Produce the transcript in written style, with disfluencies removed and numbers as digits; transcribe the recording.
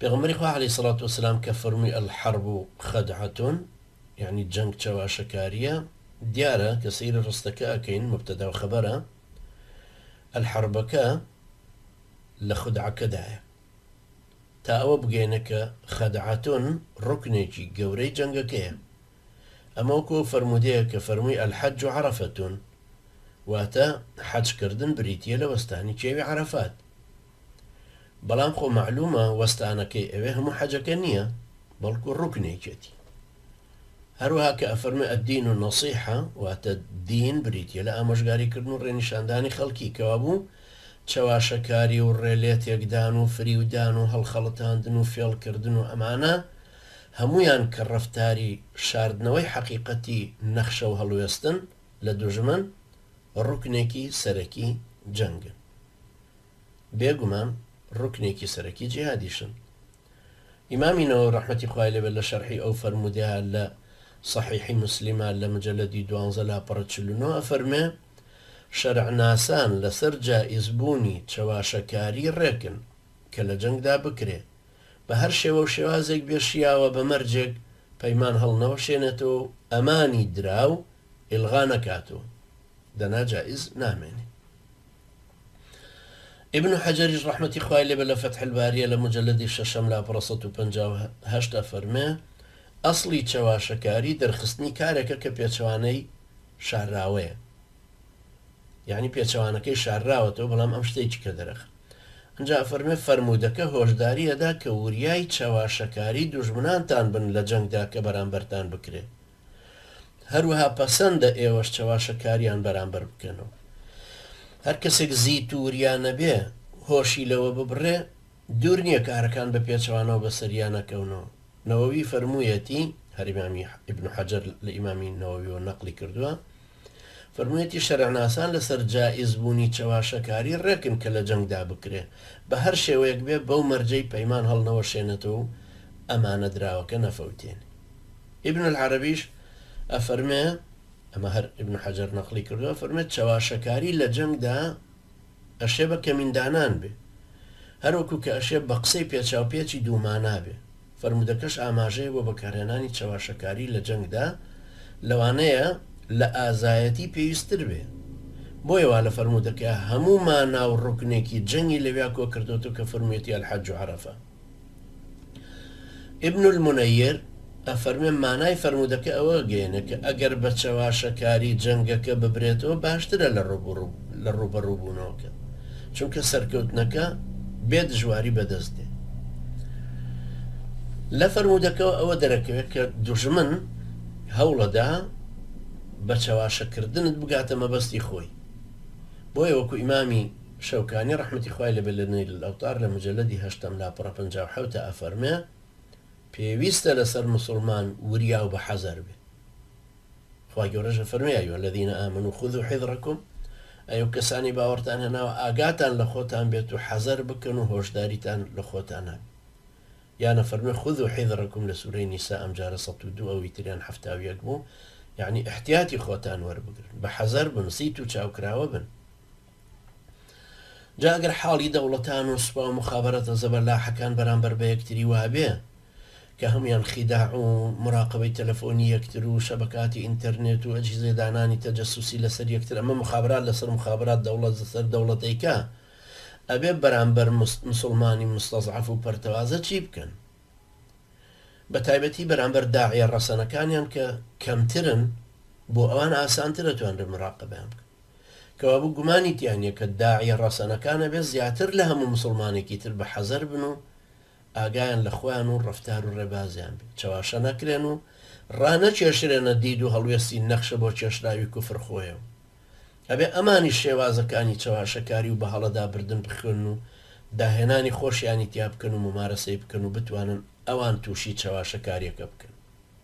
پێغەمبەری خوا عەلەیهی سەڵات وەسەلام کە فەرمووی الحەرب خەدعەتون یعنی جەنگ چەواشەکاریە دیارە کە سەیری ڕستەکە ئەکەین مبتەدا و خەبەرە الحەربەکە لە خودعەکەدایە تا ئەوە بگەینە کە خەدعەتون ڕوکنێکی گەورەی جەنگەکەیە ئەمە وەکو فەرمودەیە کە فەرمووی الحەج عەرەفەتون واتە حەجکردن بریتیە لە وەستانی کێوی عەرەفات بەڵام خۆ معلومە وەستانەکەی ئەوێ هەموو حەجەکە نییە بەڵکو ڕوکنێکێتی هەروەها کە ئەفەرمێ ئەددین و نەسیحە واتە دین بریتیە لە ئامۆژگاریکردن و ڕێنیشاندانی خەڵکی کەوا بوو چەواشەکاری و ڕێلێتێکدان و فریودان و هەڵخەڵەتاندن و فێڵکردن و ئەمانە هەمویان کە ڕەفتاری شاردنەوەی حەقیقەتی نەخشە و هەڵوێستن لە دوژمن ڕوکنێکی سەرەکی جەنگن بێگومان ڕوکنێکی سەرەکی جیهادیشن ئیمامینەوە ڕەحمەتی خوای لێبێت لە شەرحی ئەو فەرمودەیە لە صحیحی مسلمە لە مجەلەدی 12 لاپەڕە 49 ئەفەرمێ شەرعناسان لەسەر جائزبوونی چەواشەکاری ڕێکن کە لە جەنگدا بکرێ بە هەر شێوە و شێوازێک بێشیاوە بە مەرجێک پەیمان هەڵنەوەشێنێتەوە و ئەمانی دراو ئیلغا نەکاتەوە دەنا جائز نامێنێ ابن حەجەریش ڕەحمەتی خوای لێبێت لە فەتح الباریە لە مجەلەدی 6 لاپەڕە 158 ئەفەرمێ ئەسڵی چەواشەکاری دەرخستنی کارێکە کە پێچەوانەی شارراوەیە یعنی پێچەوانەکەی شارراوەتەوە بەڵام ئەم شتێکی کە دەرەخ ئەنجا فەرمێ فەرمودەکە هۆشداری ئەدا کە وریای چەواشەکاری دوژمنانتان بن لە جەنگدا کە بەرامبەرتان بکرێ هەروەها پەسەندە ئێوەش چەواشەکاریان بەرامبەر بکەنەوە هەر کەسێک زیت و وریان نەبێ هۆشی لەوە ببڕێ دوور نییە کارەکان بە پێچەوانەوە بە سەریانەکەونەوە نەوەوی فەرموویەتی هەر ئیمامی ابن حەجەر لە ئیمامی نەوەویەوە نەقلی کردووە فەرموویەتی شەرعناسان لەسەر جائزبوونی چەواشەکاری ڕێکن کە لە جەنگدا بکرێ بە هەر شێوەیەک بێ بەو مەرجەی پەیمان هەڵنەوەشێنێتەوە و ئەمانە دراوەکە نەفەوتێن ئیبن العەرەبیش ئەفەرمێ ئەمە هەر ئیبن حەجەر نەقلی کردووە فەرمێت چەواشەکاری لە جەنگدا ئەشێ بە کەمیندانان بێ هەروەکو کە ئەشێ بە قسەی پێچاوپێکی دوومانا بێ فەرمودەکەش ئاماژەیە بۆ بەکارهێنانی چەواشەکاری لە جەنگدا لەوانەیە لە ئازایەتی پێویستتر بێ بۆیەوە لە فەرمودەکە هەموو مانا و ڕوکنێکی جەنگی لەویا کۆ کردوتەوە کە فەرموویەتی الحەج عەرەفە ئیبن المونەیر ئەفەرمێ مانای فەرمودەکە ئەوە گەێنە کە ئەگەر بە چەواشەکاری جەنگەکە ببرێتەوە باشترە لە ڕوبەڕووبوونەوەکە چونکە سەرکەوتنەکە بێ دژواری بەدەست دێ لە فەرمودەکەەوە ئەوە دەرەکەوێت کە دوژمن هەوڵەدا بە چەواشەکردنت بگاتە مەبەستی خۆی بۆیە وەکو ئیمامی شەوکانی ڕەحمەتی خوای لەبێت لە نەیل الئەوتار لە مجەلەدی 8 لاپەڕە 57 ئەفەرمێ پێویستە لەسەر مسلمان وریا و بە حەزەر بێ خوا گەورەش فەرمێ ئەیها الەذین ئامەنوا خذوا حذرەکم ئەو کەسانی باوەڕتان هێناوە ئاگاتان لە خۆتان بێت و حەزەر بکەن و هۆشداریتان لە خۆتان هەبێت یانە فەرمێ خذوا حذرەکم لە سوورەی نیسا ئەم جارە 102 ئەوی تریان 71 بوو یعنی احتیاتی خۆتان وەربگرن بە حەزەر بن سیت و چاوکراوە بن جا ئەگەر حاڵی دەوڵەتان و سوپا و مخابەرەتە زەبەرلاحەکان بەرامبەر بە یەکتری وابێ کە هەمویان خیداع و مراقبەی تەلەفۆنی یەکتر و شەبکاتی ئینتەرنێت و ئەجهیزەی دانانی تەجەسوسی لەسەر یەکتر ئەمە مخابرات لەسەر مخابرات دەوڵەت لەسەر دەوڵەتێکە ئەبێ بەرامبەر مسلمانی مستەزعەف و پەرتەوازە چی بکەن بە تایبەتی بەرامبەر داعیە ڕەسەنەکانیان کە کەمترن بۆ ئەوان ئاسانترە توانرە مراقبەیان بکەن کەوا بوو گومانی تیانە کە داعیە ڕەسەنەکانە بێ زیاتر لە هەموو مسلمانێکی تر بە حەزەر بن و ئاگایان لە خۆیان و ڕەفتار و ڕێبازیان بێت چەواشە نەکرێن و ڕانەکێشرێنە دید و هەڵوێستی نەخشە بۆ کێشراوی کوفر خۆیەوە ئەبێ ئەمانی شێوازەکانی چەواشەکاری و بە هەڵەدا بردن بخوێن و داهێنانی خۆشیانی تیا بکەن و ممارەسەی بکەن و بتوانن ئەوان تووشی چەواشەکاریەکە بکەن